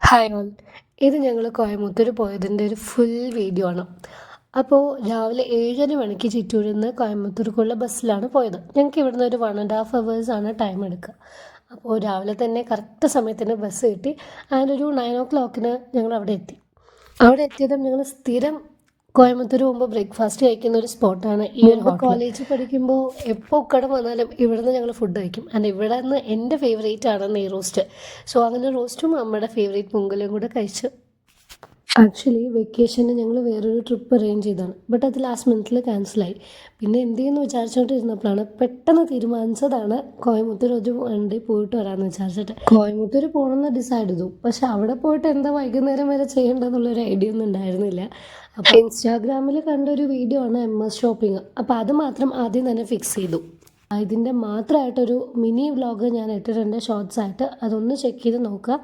Hi all. ഇത് ഞങ്ങൾ കോയമ്പത്തൂർ പോയതിൻ്റെ ഒരു ഫുൾ വീഡിയോ ആണ്. അപ്പോൾ രാവിലെ 7:30 മണിക്ക് ചിറ്റൂരിൽ നിന്ന് കോയമ്പത്തൂർക്കുള്ള ബസ്സിലാണ് പോയത്. ഞങ്ങൾക്ക് ഇവിടുന്ന് ഒരു 1.5 hours ടൈം എടുക്കുക. അപ്പോൾ രാവിലെ തന്നെ കറക്റ്റ് സമയത്തിന് ബസ് കിട്ടി. ആൻഡ് ഒരു 9 o'clock ഞങ്ങൾ അവിടെ എത്തി. അവിടെ എത്തിയതും ഞങ്ങൾ സ്ഥിരം കോയമ്പത്തൂർ പോകുമ്പോൾ ബ്രേക്ക്ഫാസ്റ്റ് കഴിക്കുന്ന ഒരു സ്പോട്ടാണ് ഈ ഒരു കോളേജിൽ പഠിക്കുമ്പോൾ എപ്പോൾ കട വന്നാലും ഇവിടുന്ന് ഞങ്ങൾ ഫുഡ് കഴിക്കും. ആൻഡ് ഇവിടെ നിന്ന് എൻ്റെ ഫേവറേറ്റ് ആണ് നെയ് റോസ്റ്റ്. സോ അങ്ങനെ റോസ്റ്റും അമ്മയുടെ ഫേവറേറ്റ് പൊങ്കലും കൂടെ കഴിച്ച് ആക്ച്വലി വെക്കേഷന് ഞങ്ങൾ വേറൊരു ട്രിപ്പ് അറേഞ്ച് ചെയ്തതാണ്. ബട്ട് അത് ലാസ്റ്റ് മിനിറ്റിൽ ക്യാൻസലായി. പിന്നെ എന്ത് ചെയ്യുമെന്ന് വിചാരിച്ചുകൊണ്ടിരുന്നപ്പോഴാണ് പെട്ടെന്ന് തീരുമാനിച്ചതാണ് കോയമ്പത്തൂർ ഒരു വണ്ടി പോയിട്ട് വരാമെന്ന് വിചാരിച്ചിട്ട്. കോയമ്പത്തൂർ പോകണമെന്ന് ഡിസൈഡ് ചെയ്തു. പക്ഷെ അവിടെ പോയിട്ട് എന്താ വൈകുന്നേരം വരെ ചെയ്യേണ്ടതെന്നുള്ളൊരു ഐഡിയ ഒന്നും ഉണ്ടായിരുന്നില്ല. അപ്പോൾ ഇൻസ്റ്റാഗ്രാമിൽ കണ്ടൊരു വീഡിയോ ആണ് MS ഷോപ്പിംഗ്. അപ്പോൾ അത് മാത്രം ആദ്യം തന്നെ ഫിക്സ് ചെയ്തു. ഇതിൻ്റെ മാത്രമായിട്ടൊരു മിനി വ്ലോഗ് ഞാൻ ഇട്ടിട്ടുണ്ട് ഷോർട്സ് ആയിട്ട്. അതൊന്ന് ചെക്ക് ചെയ്ത് നോക്കുക.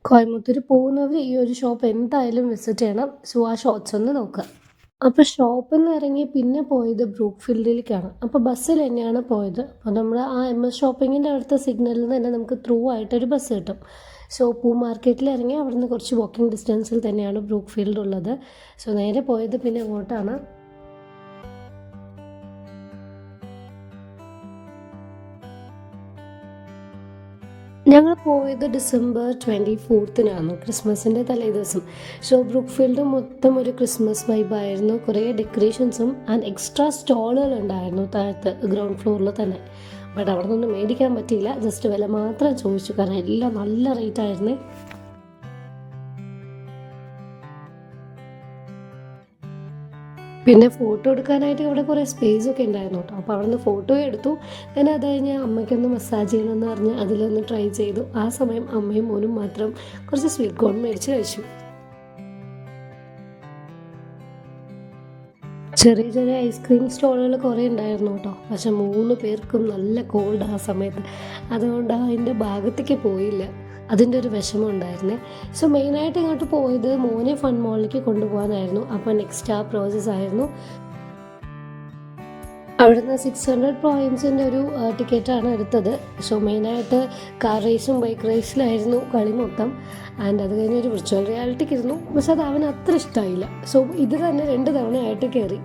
കോയമ്പത്തൂർ പോകുന്നവർ ഈ ഒരു ഷോപ്പ് എന്തായാലും വിസിറ്റ് ചെയ്യണം. സോ ആ ഷോർട്സ് ഒന്ന് നോക്കുക. അപ്പോൾ ഷോപ്പിൽ നിന്ന് ഇറങ്ങി പിന്നെ പോയത് ബ്രൂക്ക്ഫീൽഡിലേക്കാണ്. അപ്പോൾ ബസ്സിൽ തന്നെയാണ് പോയത്. അപ്പോൾ നമ്മൾ ആ MS ഷോപ്പിങ്ങിൻ്റെ അടുത്ത സിഗ്നലിൽ നിന്ന് തന്നെ നമുക്ക് ത്രൂ ആയിട്ടൊരു ബസ് കിട്ടും. സോ പൂ മാർക്കറ്റിൽ ഇറങ്ങി അവിടെ നിന്ന് കുറച്ച് വാക്കിംഗ് ഡിസ്റ്റൻസിൽ തന്നെയാണ് ബ്രൂക്ക്ഫീൽഡ് ഉള്ളത്. സോ നേരെ പോയത് പിന്നെ അങ്ങോട്ടാണ്. ഞങ്ങൾ പോയത് December 24 ക്രിസ്മസിൻ്റെ തലേ ദിവസം. സോ ബ്രൂക്ക്ഫീൽഡ് മൊത്തം ഒരു ക്രിസ്മസ് വൈബായിരുന്നു. കുറേ ഡെക്കറേഷൻസും ആൻഡ് എക്സ്ട്രാ സ്റ്റോളുകൾ ഉണ്ടായിരുന്നു താഴത്ത് ഗ്രൗണ്ട് ഫ്ലോറിൽ തന്നെ. ബട്ട് അവിടെ നിന്നൊന്നും മേടിക്കാൻ പറ്റിയില്ല. ജസ്റ്റ് വില മാത്രം ചോദിച്ചു, കാരണം എല്ലാം നല്ല റേറ്റ് ആയിരുന്നേ. പിന്നെ ഫോട്ടോ എടുക്കാനായിട്ട് ഇവിടെ കുറേ സ്പേസ് ഒക്കെ ഉണ്ടായിരുന്നു കേട്ടോ. അപ്പോൾ അവിടെ നിന്ന് ഫോട്ടോ എടുത്തു. ഞാൻ അത് കഴിഞ്ഞ് അമ്മയ്ക്കൊന്ന് മസാജ് ചെയ്യണമെന്ന് പറഞ്ഞ് അതിലൊന്ന് ട്രൈ ചെയ്തു. ആ സമയം അമ്മയും മോനും മാത്രം കുറച്ച് സ്വീറ്റ് കോൺ മേടിച്ച് കഴിച്ചു. ചെറിയ ചെറിയ ഐസ്ക്രീം സ്റ്റോളുകൾ കുറേ ഉണ്ടായിരുന്നു കേട്ടോ. പക്ഷെ 3 പേർക്കും നല്ല കോൾഡ് ആ സമയത്ത്. അതുകൊണ്ട് അതിൻ്റെ ഭാഗത്തേക്ക് പോയില്ല. അതിൻ്റെ ഒരു വിഷമം ഉണ്ടായിരുന്നേ. സോ മെയിനായിട്ട് ഇങ്ങോട്ട് പോയത് മോനെ ഫൺ മോളിലേക്ക് കൊണ്ടുപോകാനായിരുന്നു. അപ്പോൾ നെക്സ്റ്റ് ആ പ്രോസസ്സ് ആയിരുന്നു. അവിടുന്ന് 600 പോയിൻസിൻ്റെ ഒരു ടിക്കറ്റാണ് എടുത്തത്. സോ മെയിനായിട്ട് കാർ റേസും ബൈക്ക് റേസിലായിരുന്നു കളി മൊത്തം. ആൻഡ് അത് കഴിഞ്ഞ് ഒരു വിർച്വൽ റിയാലിറ്റിക്ക് ഇരുന്നു. പക്ഷെ അത് അവന് അത്ര ഇഷ്ടമായില്ല. സോ ഇത് തന്നെ 2 തവണയായിട്ട് കയറി.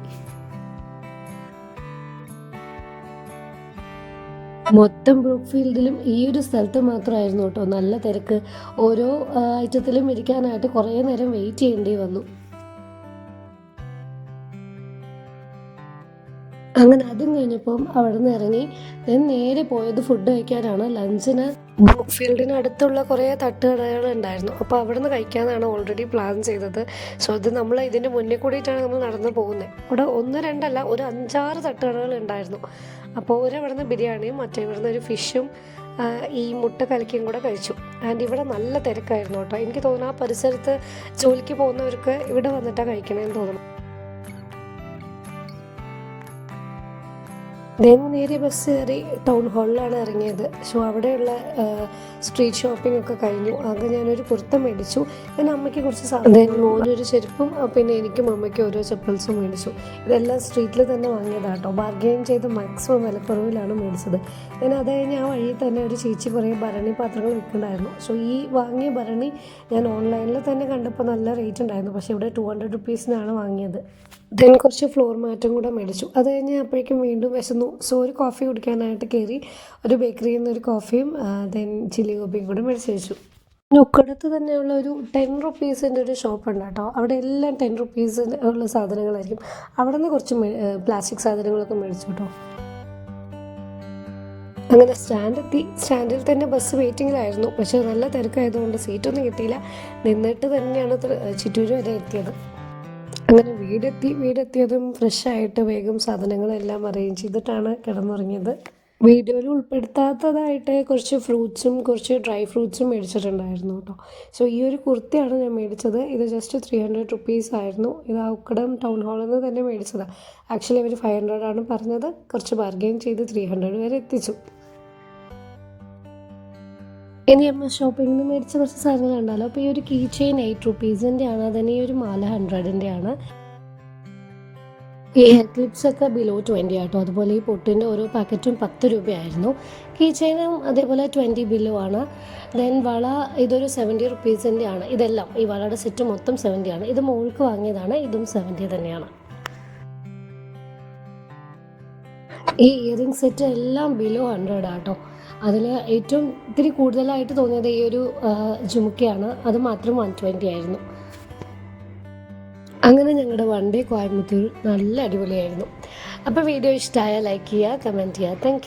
മൊത്തം ബ്രൂക്ക്ഫീൽഡിലും ഈ ഒരു സ്ഥലത്ത് മാത്രമായിരുന്നു കേട്ടോ നല്ല തിരക്ക്. ഓരോ ഐറ്റത്തിലും ഇരിക്കാനായിട്ട് കുറേ നേരം വെയിറ്റ് ചെയ്യേണ്ടി വന്നു. അങ്ങനെ അതും കഴിഞ്ഞപ്പം അവിടെ നിന്ന് ഇറങ്ങി ഞാൻ നേരെ പോയത് ഫുഡ് കഴിക്കാനാണ്. ലഞ്ചിന് ബ്രൂക്ക്ഫീൽഡിന് അടുത്തുള്ള കുറേ തട്ടുകടകൾ ഉണ്ടായിരുന്നു. അപ്പോൾ അവിടെ നിന്ന് കഴിക്കാനാണ് ഓൾറെഡി പ്ലാൻ ചെയ്തത്. സോ അത് നമ്മൾ ഇതിൻ്റെ മുന്നേ കൂടിയിട്ടാണ് നമ്മൾ നടന്നു പോകുന്നത്. അവിടെ 1, 2 അല്ല, ഒരു 5-6 തട്ടുകടകൾ ഉണ്ടായിരുന്നു. അപ്പോൾ ഒരവിടെ നിന്ന് ബിരിയാണിയും മറ്റേ ഇവിടെ നിന്ന് ഒരു ഫിഷും ഈ മുട്ട കലക്കിയും കൂടെ കഴിച്ചു. ആൻഡ് ഇവിടെ നല്ല തിരക്കായിരുന്നു കേട്ടോ. എനിക്ക് തോന്നുന്നു ആ പരിസരത്ത് ജോലിക്ക് പോകുന്നവർക്ക് ഇവിടെ വന്നിട്ടാണ് കഴിക്കണമെന്ന് തോന്നുന്നു. നേരെ ബസ് കയറി ടൗൺ ഹാളിലാണ് ഇറങ്ങിയത്. സോ അവിടെയുള്ള സ്ട്രീറ്റ് ഷോപ്പിംഗ് ഒക്കെ കഴിഞ്ഞു. ആകെ ഞാനൊരു കുർത്ത മേടിച്ചു. ഞാൻ അമ്മയ്ക്ക് കുറച്ച് സാധനം, മോനൊരു ചെരുപ്പും പിന്നെ എനിക്കും അമ്മയ്ക്കും ഓരോ ചെപ്പൽസും മേടിച്ചു. ഇതെല്ലാം സ്ട്രീറ്റിൽ തന്നെ വാങ്ങിയതാട്ടോ. ബാർഗെയിൻ ചെയ്ത് മാക്സിമം വിലക്കുറവിലാണ് മേടിച്ചത്. ഞാൻ അത് കഴിഞ്ഞ് ആ വഴിയിൽ തന്നെ ഒരു ചേച്ചി കുറേ ഭരണി പാത്രങ്ങൾ വിൽക്കുന്നുണ്ടായിരുന്നു. സോ ഈ വാങ്ങിയ ഭരണി ഞാൻ ഓൺലൈനിൽ തന്നെ കണ്ടപ്പോൾ നല്ല റേറ്റ് ഉണ്ടായിരുന്നു. പക്ഷേ ഇവിടെ 200 rupees വാങ്ങിയത്. ദെൻ കുറച്ച് ഫ്ലോർ മാറ്റും കൂടെ മേടിച്ചു. അത് കഴിഞ്ഞ് അപ്പോഴേക്കും വീണ്ടും വിശന്നു. സോ ഒരു കോഫി കുടിക്കാനായിട്ട് കയറി. ഒരു ബേക്കറിയിൽ നിന്ന് ഒരു കോഫിയും ദെൻ ചില്ലി കോഫിയും കൂടെ മേടിച്ച് വെച്ചു. ഉക്കടത്ത് തന്നെയുള്ള ഒരു 10 rupees ഒരു ഷോപ്പ് ഉണ്ട് കേട്ടോ. അവിടെ എല്ലാം 10 rupees ഉള്ള സാധനങ്ങളായിരിക്കും. അവിടെ നിന്ന് കുറച്ച് പ്ലാസ്റ്റിക് സാധനങ്ങളൊക്കെ മേടിച്ചു കേട്ടോ. അങ്ങനെ സ്റ്റാൻഡെത്തി. സ്റ്റാൻഡിൽ തന്നെ ബസ് വെയിറ്റിങ്ങിലായിരുന്നു. പക്ഷേ നല്ല തിരക്കായതുകൊണ്ട് സീറ്റൊന്നും കിട്ടിയില്ല. നിന്നിട്ട് തന്നെയാണ് ചിറ്റൂർ വരെ എത്തിയത്. അങ്ങനെ വീടെത്തിയതും ഫ്രഷായിട്ട് വേഗം സാധനങ്ങളെല്ലാം അറേഞ്ച് ചെയ്തിട്ടാണ് കിടന്നുറങ്ങിയത്. വീഡിയോയിൽ ഉൾപ്പെടുത്താത്തതായിട്ട് കുറച്ച് ഫ്രൂട്ട്സും കുറച്ച് ഡ്രൈ ഫ്രൂട്ട്സും മേടിച്ചിട്ടുണ്ടായിരുന്നു കേട്ടോ. സോ ഈ ഒരു കുർത്തിയാണ് ഞാൻ മേടിച്ചത്. ഇത് ജസ്റ്റ് 300 rupees ആയിരുന്നു. ഇത് ഉക്കടം ടൗൺ ഹാളിൽ നിന്ന് തന്നെ മേടിച്ചതാണ്. ആക്ച്വലി അവർ 500 പറഞ്ഞത്. കുറച്ച് ബാർഗെയിൻ ചെയ്ത് 300 വരെ എത്തിച്ചു. ഇനി MS ഷോപ്പിങ്ങിൽ നിന്ന് മേടിച്ച കുറച്ച് സാധനങ്ങൾ ഉണ്ടല്ലോ. അപ്പോൾ ഈ ഒരു കീ ചെയിൻ 8 rupees ആണ്. അതിന് ഈ ഒരു മാല 100 ആണ്. ഈ ഹെയർ ക്ലിപ്സൊക്കെ ബിലോ 20 ആട്ടോ. അതുപോലെ ഈ പൊട്ടിൻ്റെ ഓരോ പാക്കറ്റും 10 രൂപയായിരുന്നു. കീ ചെയിനും അതേപോലെ 20 ബിലോ ആണ്. ദെൻ വള ഇതൊരു 70 റുപ്പീസിൻ്റെ ആണ്. ഇതെല്ലാം ഈ വളയുടെ സെറ്റ് മൊത്തം 70 ആണ്. ഇത് മോൾക്ക് വാങ്ങിയതാണ്, ഇതും 70 തന്നെയാണ്. ഈ ഇയറിംഗ് സെറ്റ് എല്ലാം ബിലോ 100 ആട്ടോ. അതിൽ ഏറ്റവും ഇത്തിരി കൂടുതലായിട്ട് തോന്നിയത് ഈ ഒരു ജുമുക്കയാണ്. അത് മാത്രം 120 ആയിരുന്നു. അങ്ങനെ ഞങ്ങളുടെ വൺ ഡേ കോയമ്പത്തൂർ നല്ല അടിപൊളിയായിരുന്നു. അപ്പോൾ വീഡിയോ ഇഷ്ടമായാൽ ലൈക്ക് ചെയ്യുക, കമൻറ്റ് ചെയ്യുക. താങ്ക്